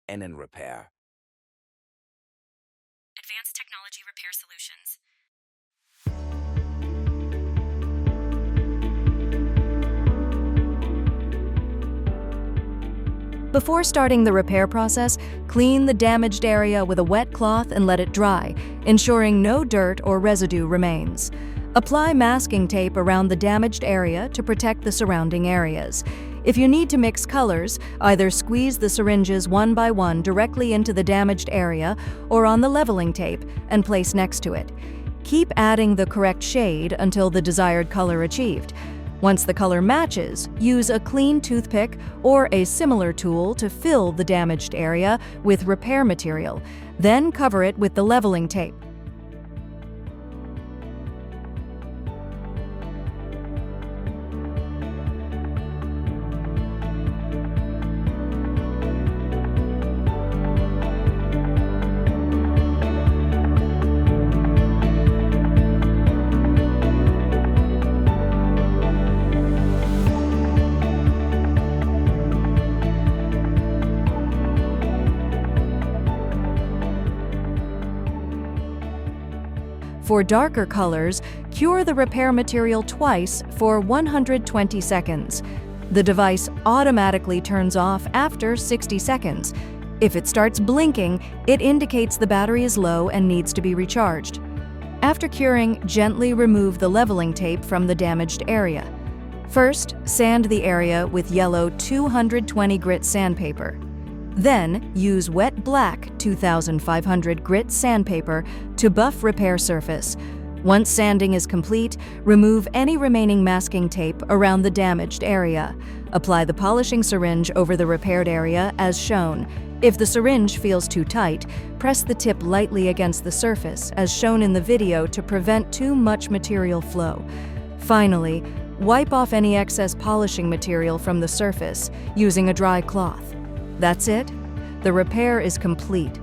and in repair. Advanced Technology Repair Solutions. Before starting the repair process, clean the damaged area with a wet cloth and let it dry, ensuring no dirt or residue remains. Apply masking tape around the damaged area to protect the surrounding areas. If you need to mix colors, either squeeze the syringes one by one directly into the damaged area or on the leveling tape and place next to it. Keep adding the correct shade until the desired color achieved. Once the color matches, use a clean toothpick or a similar tool to fill the damaged area with repair material, then cover it with the leveling tape. For darker colors, cure the repair material twice for 120 seconds. The device automatically turns off after 60 seconds. If it starts blinking, it indicates the battery is low and needs to be recharged. After curing, gently remove the leveling tape from the damaged area. First, sand the area with yellow 220 grit sandpaper. Then, use wet black 2500 grit sandpaper to buff repair surface. Once sanding is complete, remove any remaining masking tape around the damaged area. Apply the polishing syringe over the repaired area as shown. If the syringe feels too tight, press the tip lightly against the surface as shown in the video to prevent too much material flow. Finally, wipe off any excess polishing material from the surface using a dry cloth. That's it. The repair is complete.